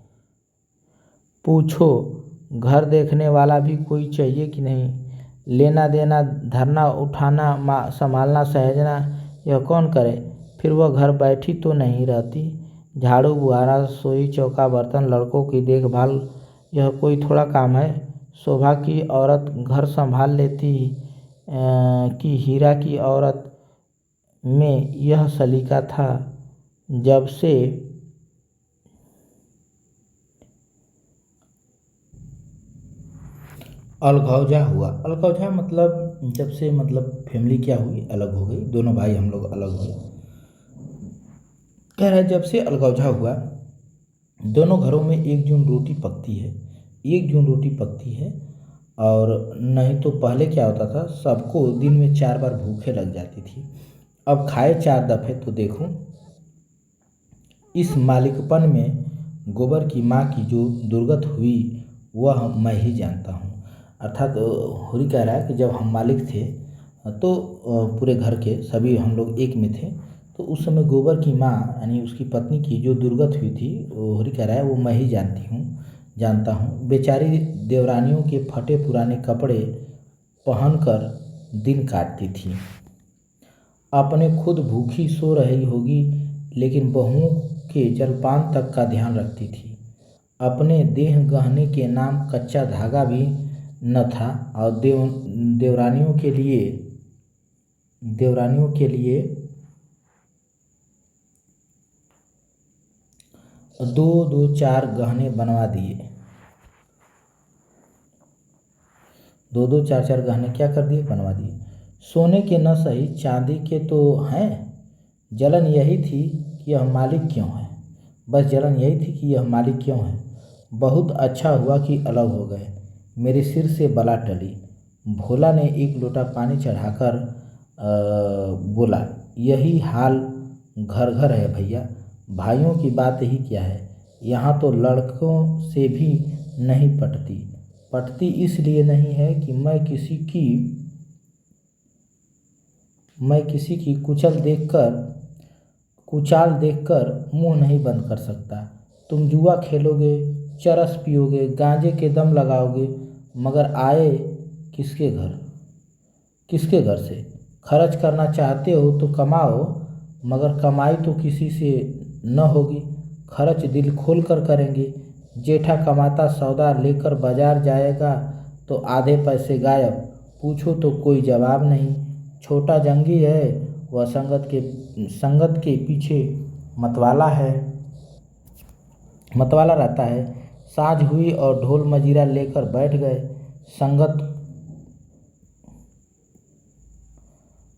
पूछो, घर देखने वाला भी कोई चाहिए कि नहीं। लेना देना, धरना उठाना, संभालना सहेजना, यह कौन करे। फिर वह घर बैठी तो नहीं रहती। झाड़ू बुहारा, रसोई चौका बर्तन, लड़कों की देखभाल, यह कोई थोड़ा काम है। शोभा की औरत घर संभाल लेती कि हीरा की औरत में यह सलीका था। जब से अलगौजा हुआ, अलगौजा मतलब जब से फैमिली क्या हुई, अलग हो गई। दोनों भाई हम लोग अलग हुए। कह रहा है जब से अलगौजा हुआ, दोनों घरों में एक जून रोटी पकती है, एक जून रोटी पकती है। और नहीं तो पहले क्या होता था, सबको दिन में 4 बार भूखे लग जाती थी। अब खाए 4 दफ़े तो देखो। इस मालिकपन में गोबर की माँ की जो दुर्गत हुई वह मैं ही जानता हूँ। अर्थात होरी कह रहा है कि जब हम मालिक थे तो पूरे घर के सभी हम लोग एक में थे, तो उस समय गोबर की माँ यानी उसकी पत्नी की जो दुर्गत हुई थी, होरी कह रहा है वो मैं ही जानता हूँ। बेचारी देवरानियों के फटे पुराने कपड़े पहनकर दिन काटती थी। अपने खुद भूखी सो रही होगी, लेकिन बहुओं के जलपान तक का ध्यान रखती थी। अपने देह गहने के नाम कच्चा धागा भी न था और देवरानियों के लिए 2-2 4 गहने बनवा दिए। 2-2 4-4 गहने क्या कर दिए? बनवा दिए। सोने के न सही, चांदी के तो हैं। जलन यही थी कि यह मालिक क्यों है। बस जलन यही थी कि यह मालिक क्यों है। बहुत अच्छा हुआ कि अलग हो गए। मेरे सिर से बला टली। भोला ने एक लोटा पानी चढ़ाकर बोला, यही हाल घर घर है भैया। भाइयों की बात ही क्या है, यहाँ तो लड़कों से भी नहीं पटती इसलिए नहीं है कि मैं किसी की कुचाल देखकर मुंह नहीं बंद कर सकता। तुम जुआ खेलोगे, चरस पियोगे, गांजे के दम लगाओगे, मगर आए किसके घर से। खर्च करना चाहते हो तो कमाओ, मगर कमाई तो किसी से न होगी। खर्च दिल खोल कर करेंगे। जेठा कमाता सौदा लेकर बाजार जाएगा तो आधे पैसे गायब। पूछो तो कोई जवाब नहीं। छोटा जंगी है, वह संगत के पीछे मतवाला रहता है। साँझ हुई और ढोल मजीरा लेकर बैठ गए। संगत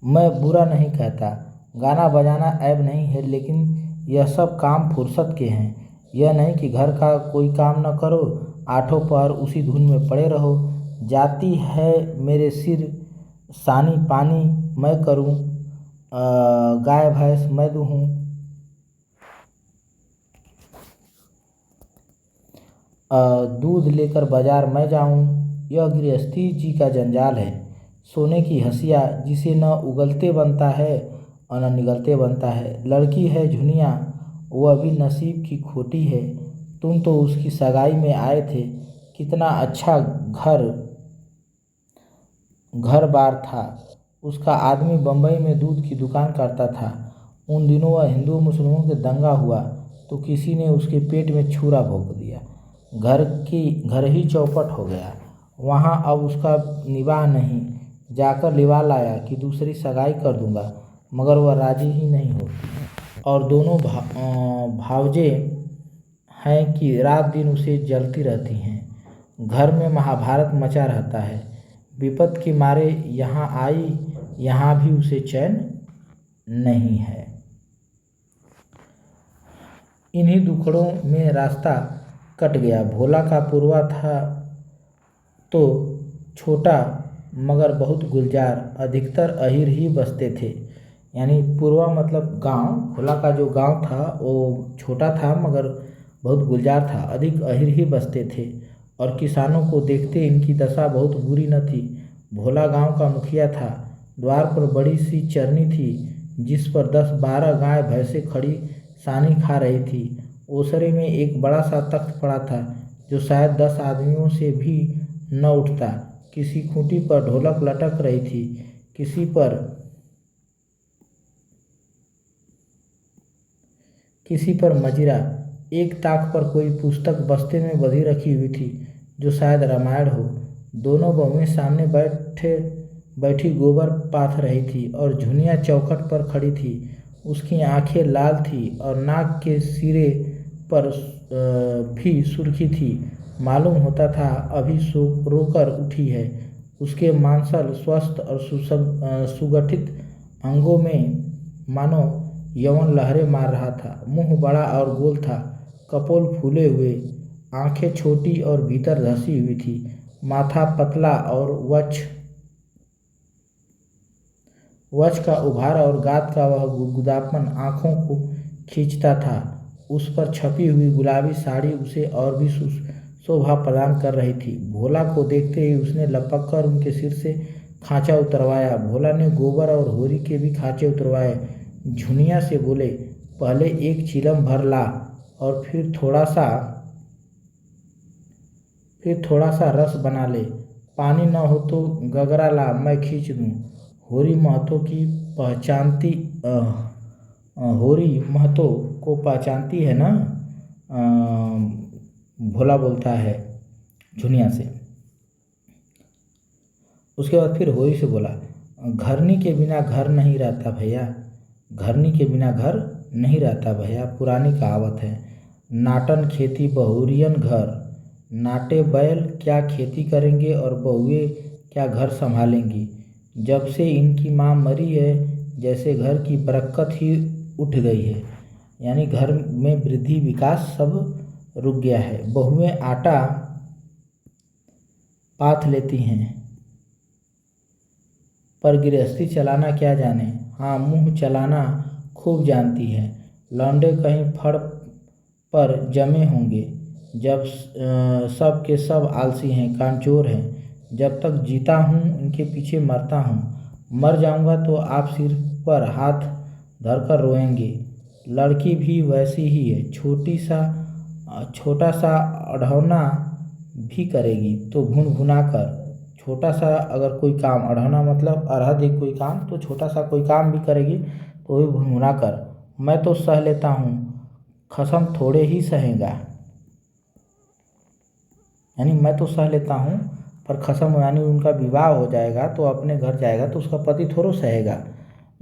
मैं बुरा नहीं कहता, गाना बजाना ऐब नहीं है, लेकिन यह सब काम फुर्सत के हैं। यह नहीं कि घर का कोई काम न करो, आठों पहर उसी धुन में पड़े रहो। जाती है मेरे सिर सानी पानी मैं करूं, गाय भैंस मैं दूहूं, दूध लेकर बाजार मैं जाऊं। यह गृहस्थी जी का जंजाल है, सोने की हंसिया जिसे न उगलते बनता है और न निगलते बनता है। लड़की है झुनिया, वह भी नसीब की खोटी है। तुम तो उसकी सगाई में आए थे, कितना अच्छा घर बार था। उसका आदमी बम्बई में दूध की दुकान करता था। उन दिनों वह हिंदू मुस्लिमों के दंगा हुआ तो किसी ने उसके पेट में छुरा भोंक दिया। घर ही चौपट हो गया। वहाँ अब उसका निवाह नहीं। जाकर लिवा लाया कि दूसरी सगाई कर दूंगा, मगर वह राजी ही नहीं होती और दोनों भावजे हैं कि रात दिन उसे जलती रहती हैं। घर में महाभारत मचा रहता है। विपत के मारे यहाँ आई, यहाँ भी उसे चैन नहीं है। इन्हीं दुखड़ों में रास्ता कट गया। भोला का पूर्वा था तो छोटा मगर बहुत गुलजार, अधिकतर अहीर ही बसते थे। यानी पूर्वा मतलब गांव, भोला का जो गांव था वो छोटा था मगर बहुत गुलजार था, अधिक अहीर ही बसते थे और किसानों को देखते इनकी दशा बहुत बुरी न थी। भोला गांव का मुखिया था। द्वार पर बड़ी सी चरनी थी जिस पर 10-12 गाय भैंसें खड़ी सानी खा रही थी। ओसरे में एक बड़ा सा तख्त पड़ा था जो शायद 10 आदमियों से भी न उठता। किसी खूंटी पर ढोलक लटक रही थी, किसी पर मजीरा। एक ताक पर कोई पुस्तक बस्ते में बंधी रखी हुई थी जो शायद रामायण हो। दोनों बहुएं सामने बैठी गोबर पाथ रही थी और झुनिया चौखट पर खड़ी थी। उसकी आंखें लाल थी और नाक के सिरे पर भी सुर्खी थी। मालूम होता था अभी रोकर उठी है। उसके मांसल स्वस्थ और सुगठित अंगों में मानो यौवन लहरें मार रहा था। मुंह बड़ा और गोल था, कपोल फूले हुए, आंखें छोटी और भीतर धंसी हुई थी। माथा पतला और वक्ष का उभार और गात का वह गुदगुदापन आंखों को खींचता था। उस पर छपी हुई गुलाबी साड़ी उसे और भी शोभा प्रदान कर रही थी। भोला को देखते ही उसने लपक कर उनके सिर से खांचा उतरवाया। भोला ने गोबर और होरी के भी खांचे उतरवाए। झुनिया से बोले, पहले एक चिलम भर ला और फिर थोड़ा सा रस बना ले। पानी न हो तो गगरा ला, मैं खींच दूँ। होरी महतो को पहचानती है ना? भोला बोलता है झुनिया से। उसके बाद फिर होरी से बोला, घरनी के बिना घर नहीं रहता भैया, घरनी के बिना घर नहीं रहता भैया। पुरानी कहावत है। नाटन खेती बहुरियन घर, नाटे बैल क्या खेती करेंगे और बहुएं क्या घर संभालेंगी। जब से इनकी माँ मरी है जैसे घर की बरकत ही उठ गई है। यानी घर में वृद्धि विकास सब रुक गया है। बहुएं आटा पाथ लेती हैं पर गृहस्थी चलाना क्या जाने। हाँ, मुंह चलाना खूब जानती है। लौंडे कहीं फड़ पर जमे होंगे। जब सब के सब आलसी हैं, कामचोर हैं। जब तक जीता हूँ इनके पीछे मरता हूँ। मर जाऊँगा तो आप सिर पर हाथ धरकर रोएंगे। लड़की भी वैसी ही है, छोटा सा अढ़ौना भी करेगी तो भुन भुना कर। छोटा सा अगर कोई काम, अढ़ौना मतलब अरहद ही कोई काम, तो छोटा सा कोई काम भी करेगी तो भी भुन भुना कर। मैं तो सह लेता हूँ, खसम थोड़े ही सहेगा। यानी मैं तो सह लेता हूँ पर खसम, यानी उनका विवाह हो जाएगा तो अपने घर जाएगा तो उसका पति थोड़ो सहेगा।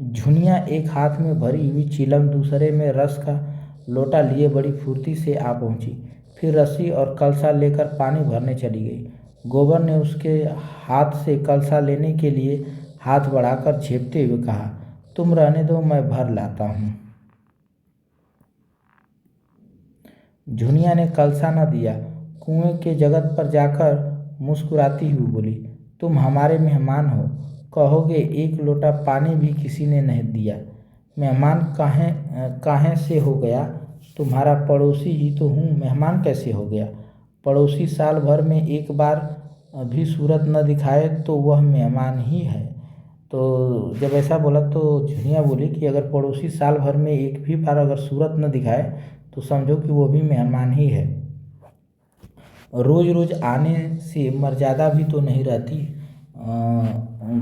झुनिया एक हाथ में भरी हुई चिलम, दूसरे में रस का लोटा लिए बड़ी फुर्ती से आ पहुंची। फिर रस्सी और कलसा लेकर पानी भरने चली गई। गोबर ने उसके हाथ से कलसा लेने के लिए हाथ बढ़ाकर झेपते हुए कहा, तुम रहने दो, मैं भर लाता हूँ। झुनिया ने कलसा न दिया। कुएं के जगत पर जाकर मुस्कुराती हुई बोली, तुम हमारे मेहमान हो, कहोगे एक लोटा पानी भी किसी ने नहीं दिया। मेहमान काहे से हो गया? तुम्हारा पड़ोसी ही तो हूँ, मेहमान कैसे हो गया? पड़ोसी साल भर में एक बार भी सूरत न दिखाए तो वह मेहमान ही है। तो जब ऐसा बोला तो झुनिया बोली कि अगर पड़ोसी साल भर में एक भी बार अगर सूरत न दिखाए तो समझो कि वो भी मेहमान ही है। रोज रोज आने से मर्यादा भी तो नहीं रहती।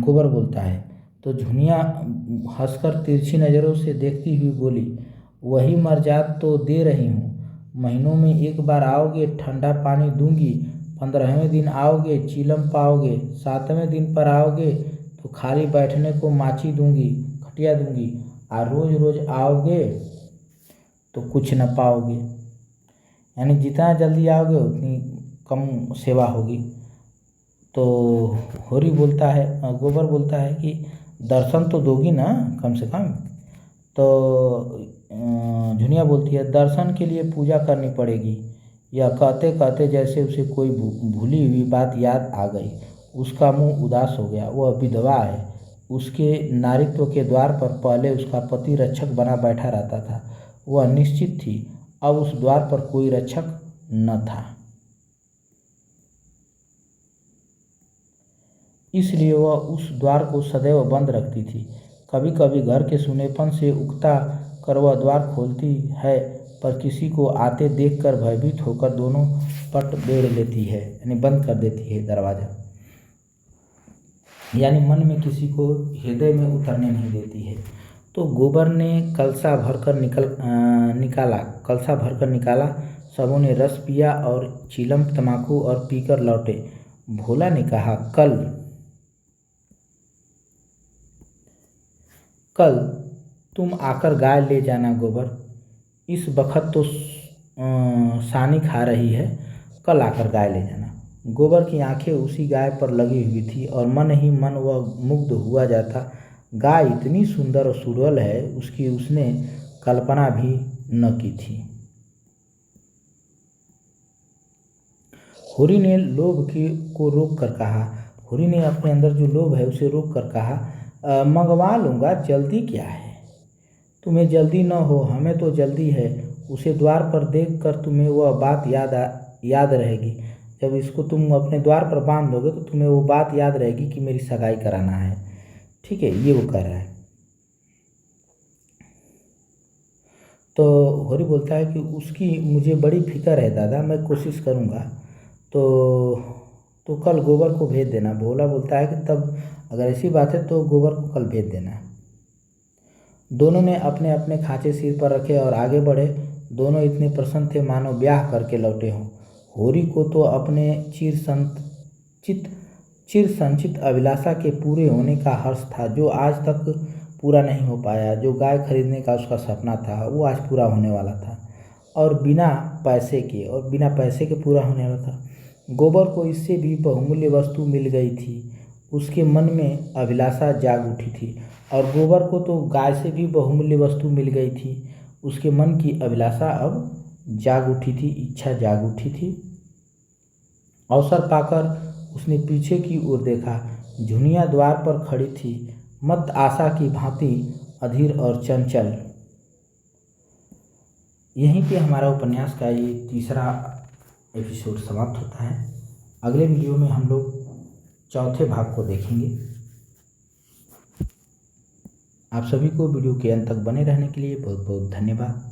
गोबर बोलता है। तो झुनिया हंसकर तिरछी नज़रों से देखती हुई बोली, वही मर्यादा तो दे रही हूँ। महीनों में एक बार आओगे, ठंडा पानी दूंगी। 15वें दिन आओगे, चीलम पाओगे। 7वें दिन पर आओगे तो खाली बैठने को माची दूंगी, खटिया दूंगी। और रोज रोज आओगे तो कुछ न पाओगे। यानी जितना जल्दी आओगे उतनी कम सेवा होगी। तो होरी बोलता है, गोबर बोलता है कि दर्शन तो दोगी ना कम से कम। तो झुनिया बोलती है, दर्शन के लिए पूजा करनी पड़ेगी। यह कहते कहते जैसे उसे कोई भूली हुई बात याद आ गई। उसका मुंह उदास हो गया। वह विधवा है। उसके नारीत्व के द्वार पर पहले उसका पति रक्षक बना बैठा रहता था। वह निश्चित थी अब उस द्वार पर कोई रक्षक न था, इसलिए वह उस द्वार को सदैव बंद रखती थी। कभी कभी घर के सूनेपन से उकता कर वह द्वार खोलती है, पर किसी को आते देखकर भयभीत होकर दोनों पट बेड़ लेती है, यानी बंद कर देती है दरवाज़ा। यानी मन में किसी को हृदय में उतरने नहीं देती है। तो गोबर ने कलसा भरकर निकाला। सबों ने रस पिया और चीलम तमाकू और पीकर लौटे। भोला ने कहा, कल तुम आकर गाय ले जाना गोबर। इस बखत तो सानी खा रही है, कल आकर गाय ले जाना। गोबर की आंखें उसी गाय पर लगी हुई थी और मन ही मन वह मुग्ध हुआ जाता। गाय इतनी सुंदर और सुडौल है, उसकी उसने कल्पना भी न की थी। होरी ने को रोक कर कहा, होरी ने अपने अंदर जो लोभ है उसे रोक कर कहा, मंगवा लूँगा, जल्दी क्या है? तुम्हें जल्दी न हो, हमें तो जल्दी है। उसे द्वार पर देखकर तुम्हें वह बात याद रहेगी। जब इसको तुम अपने द्वार पर बांध दोगे तो तुम्हें वो बात याद रहेगी कि मेरी सगाई कराना है। ठीक है, ये वो कह रहा है। तो होरी बोलता है कि उसकी मुझे बड़ी फिक्र है दादा, मैं कोशिश करूँगा। तो कल गोबर को भेज देना। भोला बोलता है कि तब अगर ऐसी बात है तो गोबर को कल भेज देना। दोनों ने अपने अपने खांचे सिर पर रखे और आगे बढ़े। दोनों इतने प्रसन्न थे मानो ब्याह करके लौटे हों। होरी को तो अपने चिर संचित अभिलाषा के पूरे होने का हर्ष था, जो आज तक पूरा नहीं हो पाया। जो गाय खरीदने का उसका सपना था वो आज पूरा होने वाला था, और बिना पैसे के पूरा होने वाला था। गोबर को इससे भी बहुमूल्य वस्तु मिल गई थी। उसके मन में अभिलाषा जाग उठी थी, और गोबर को तो गाय से भी बहुमूल्य वस्तु मिल गई थी। उसके मन की अभिलाषा अब जाग उठी थी, इच्छा जाग उठी थी। अवसर पाकर उसने पीछे की ओर देखा। झुनिया द्वार पर खड़ी थी, मत आशा की भांति अधीर और चंचल। यहीं पे हमारा उपन्यास का ये तीसरा एपिसोड समाप्त होता है। अगले वीडियो में हम लोग चौथे भाग को देखेंगे। आप सभी को वीडियो के अंत तक बने रहने के लिए बहुत बहुत धन्यवाद।